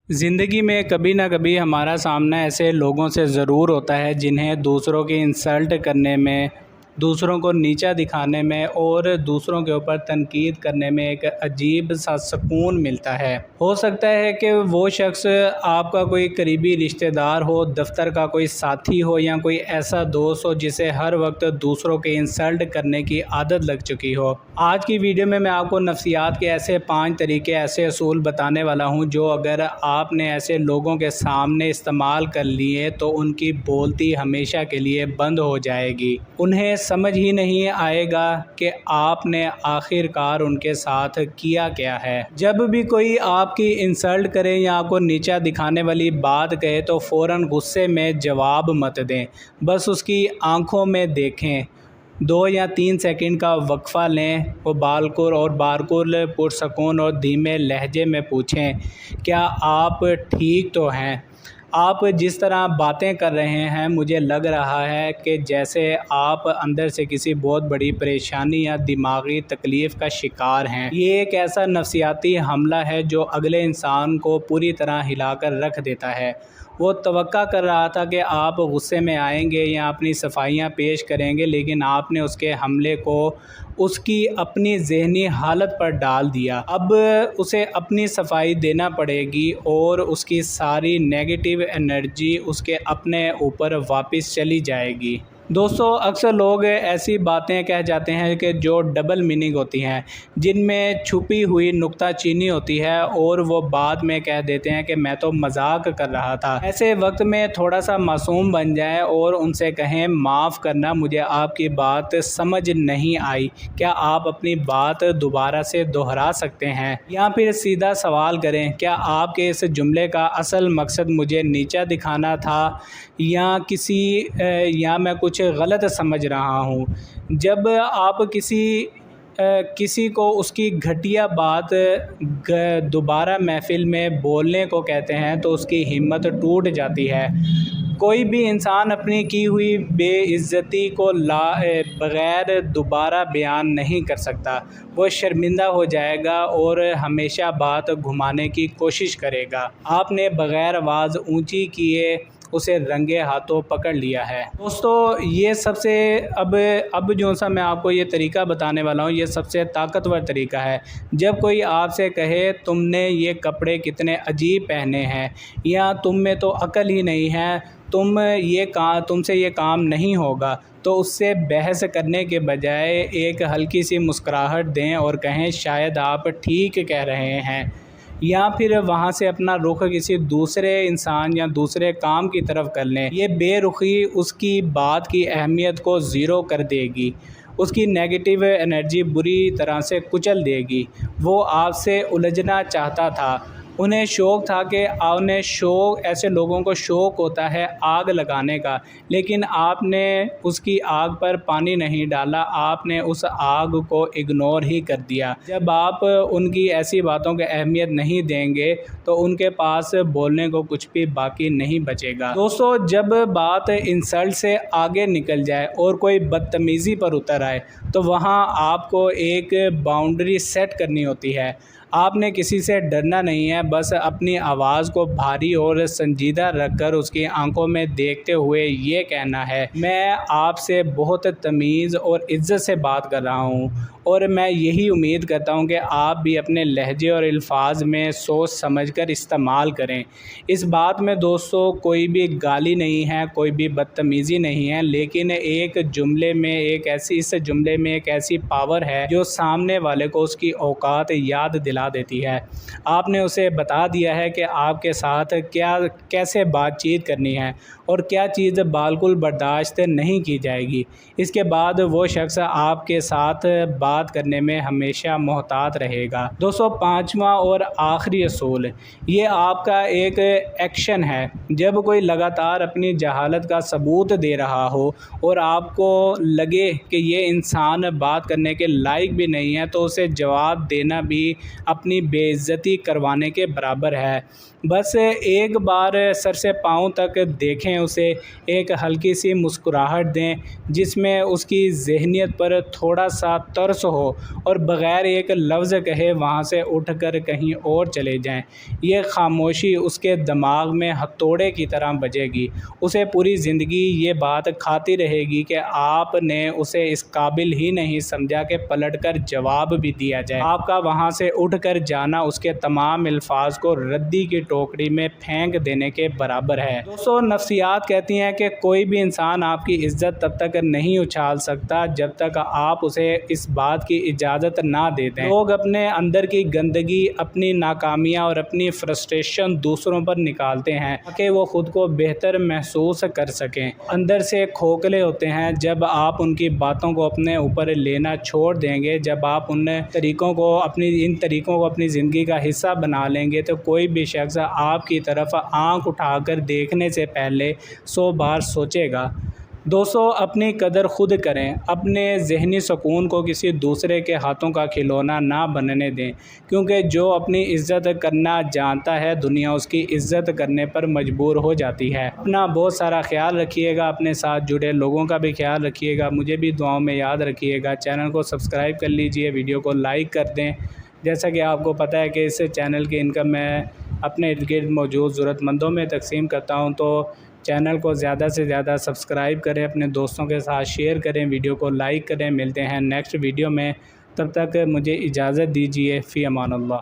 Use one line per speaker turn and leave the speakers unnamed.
ज़िंदगी में कभी ना कभी हमारा सामना ऐसे लोगों से ज़रूर होता है जिन्हें दूसरों की इंसल्ट करने में, दूसरों को नीचा दिखाने में और दूसरों के ऊपर तनकीद करने में एक अजीब सा सुकून मिलता है। हो सकता है कि वो शख्स आपका कोई करीबी रिश्तेदार हो, दफ्तर का कोई साथी हो या कोई ऐसा दोस्त हो जिसे हर वक्त दूसरों के इंसल्ट करने की आदत लग चुकी हो। आज की वीडियो में मैं आपको नफ्सियात के ऐसे 5 तरीके, ऐसे असूल बताने वाला हूं जो अगर आपने ऐसे लोगों के सामने इस्तेमाल कर लिए तो उनकी बोलती हमेशा के लिए बंद हो जाएगी। उन्हें समझ ही नहीं आएगा कि आपने आखिरकार उनके साथ किया क्या है। जब भी कोई आपकी इंसल्ट करे या आपको नीचा दिखाने वाली बात कहे तो फ़ौरन गुस्से में जवाब मत दें, बस उसकी आंखों में देखें। 2 या 3 सेकंड का वक्फ़ा लें और बारकुल पुरसकून और धीमे लहजे में पूछें, क्या आप ठीक तो हैं? आप जिस तरह बातें कर रहे हैं मुझे लग रहा है कि जैसे आप अंदर से किसी बहुत बड़ी परेशानी या दिमागी तकलीफ़ का शिकार हैं। ये एक ऐसा नफ्सियाती हमला है जो अगले इंसान को पूरी तरह हिलाकर रख देता है। वो तवक्का कर रहा था कि आप गुस्से में आएंगे या अपनी सफाइयाँ पेश करेंगे, लेकिन आपने उसके हमले को उसकी अपनी ज़हनी हालत पर डाल दिया। अब उसे अपनी सफाई देना पड़ेगी और उसकी सारी नेगेटिव एनर्जी उसके अपने ऊपर वापस चली जाएगी। दोस्तों, अक्सर लोग ऐसी बातें कह जाते हैं कि जो डबल मीनिंग होती हैं, जिनमें छुपी हुई नुक्ताचीनी होती है और वो बाद में कह देते हैं कि मैं तो मजाक कर रहा था। ऐसे वक्त में थोड़ा सा मासूम बन जाएं और उनसे कहें, माफ़ करना, मुझे आपकी बात समझ नहीं आई, क्या आप अपनी बात दोबारा से दोहरा सकते हैं? या फिर सीधा सवाल करें, क्या आपके इस जुमले का असल मकसद मुझे नीचा दिखाना था या मैं कुछ गलत समझ रहा हूँ? जब आप किसी को उसकी घटिया बात दोबारा महफिल में बोलने को कहते हैं तो उसकी हिम्मत टूट जाती है। कोई भी इंसान अपनी की हुई बेइज्जती को बग़ैर दोबारा बयान नहीं कर सकता। वो शर्मिंदा हो जाएगा और हमेशा बात घुमाने की कोशिश करेगा। आपने बग़ैर आवाज़ ऊंची किए उसे रंगे हाथों पकड़ लिया है। दोस्तों, ये सबसे अब जो सा मैं आपको ये तरीका बताने वाला हूँ, ये सबसे ताकतवर तरीका है। जब कोई आपसे कहे, तुमने ये कपड़े कितने अजीब पहने हैं, या तुम में तो अक्ल ही नहीं है, तुमसे ये काम नहीं होगा, तो उससे बहस करने के बजाय एक हल्की सी मुस्कुराहट दें और कहें, शायद आप ठीक कह रहे हैं। या फिर वहाँ से अपना रुख किसी दूसरे इंसान या दूसरे काम की तरफ कर लें। ये बेरुखी उसकी बात की अहमियत को ज़ीरो कर देगी, उसकी नेगेटिव एनर्जी बुरी तरह से कुचल देगी। वो आपसे उलझना चाहता था, उन्हें शौक़ था कि ऐसे लोगों को शौक़ होता है आग लगाने का, लेकिन आपने उसकी आग पर पानी नहीं डाला, आपने उस आग को इग्नोर ही कर दिया। जब आप उनकी ऐसी बातों की अहमियत नहीं देंगे तो उनके पास बोलने को कुछ भी बाकी नहीं बचेगा। दोस्तों, जब बात इंसल्ट से आगे निकल जाए और कोई बदतमीज़ी पर उतर आए तो वहाँ आपको एक बाउंड्री सेट करनी होती है। आपने किसी से डरना नहीं है, बस अपनी आवाज़ को भारी और संजीदा रखकर उसकी आंखों में देखते हुए ये कहना है, मैं आपसे बहुत तमीज़ और इज़्ज़त से बात कर रहा हूँ और मैं यही उम्मीद करता हूँ कि आप भी अपने लहजे और अल्फाज में सोच समझकर इस्तेमाल करें। इस बात में दोस्तों कोई भी गाली नहीं है, कोई भी बदतमीज़ी नहीं है, लेकिन इस जुमले में एक ऐसी पावर है जो सामने वाले को उसकी औकात याद दिला देती है। आपने उसे बता दिया है कि आपके साथ कैसे बातचीत करनी है और क्या चीज़ बिल्कुल बर्दाश्त नहीं की जाएगी। इसके बाद वो शख्स आपके साथ बात करने में हमेशा मोहतात रहेगा। दोस्तों, 5वां और आखिरी असूल, ये आपका एक एक्शन है। जब कोई लगातार अपनी जहालत का सबूत दे रहा हो और आपको लगे कि ये इंसान बात करने के लायक भी नहीं है, तो उसे जवाब देना भी अपनी बेइज्जती करवाने के बराबर है। बस एक बार सर से पाँव तक देखें उसे, एक हल्की सी मुस्कुराहट दें जिसमें उसकी ज़हनियत पर थोड़ा सा तरस تجسس ہو اور بغیر ایک لفظ کہے وہاں سے اٹھ کر کہیں اور چلے جائیں۔ یہ خاموشی اس کے دماغ میں ہتھوڑے کی طرح بجے گی، اسے پوری زندگی یہ بات کھاتی رہے گی کہ آپ نے اسے اس قابل ہی نہیں سمجھا کہ پلٹ کر جواب بھی دیا جائے۔ آپ کا وہاں سے اٹھ کر جانا اس کے تمام الفاظ کو ردی کی ٹوکری میں پھینک دینے کے برابر ہے۔ دوستو، نفسیات کہتی ہیں کہ کوئی بھی انسان آپ کی عزت تب تک نہیں اچھال سکتا جب تک آپ اسے اس بات کی اجازت نہ دے دیں۔ لوگ اپنے اندر کی گندگی، اپنی ناکامیاں اور اپنی فرسٹریشن دوسروں پر نکالتے ہیں تاکہ وہ خود کو بہتر محسوس کر سکیں۔ اندر سے کھوکھلے ہوتے ہیں۔ جب آپ ان کی باتوں کو اپنے اوپر لینا چھوڑ دیں گے، جب آپ ان طریقوں کو اپنی زندگی کا حصہ بنا لیں گے، تو کوئی بھی شخص آپ کی طرف آنکھ اٹھا کر دیکھنے سے پہلے 100 بار سوچے گا۔ دوستو، اپنی قدر خود کریں۔ اپنے ذہنی سکون کو کسی دوسرے کے ہاتھوں کا کھلونا نہ بننے دیں، کیونکہ جو اپنی عزت کرنا جانتا ہے، دنیا اس کی عزت کرنے پر مجبور ہو جاتی ہے۔ اپنا بہت سارا خیال رکھیے گا، اپنے ساتھ جڑے لوگوں کا بھی خیال رکھیے گا، مجھے بھی دعاؤں میں یاد رکھیے گا۔ چینل کو سبسکرائب کر لیجئے، ویڈیو کو لائک کر دیں۔ جیسا کہ آپ کو پتہ ہے کہ اس چینل کی انکم میں اپنے ارد گرد موجود ضرورت مندوں میں تقسیم کرتا ہوں، تو چینل کو زیادہ سے زیادہ سبسکرائب کریں، اپنے دوستوں کے ساتھ شیئر کریں، ویڈیو کو لائک کریں۔ ملتے ہیں نیکسٹ ویڈیو میں، تب تک مجھے اجازت دیجیے۔ فی امان اللہ۔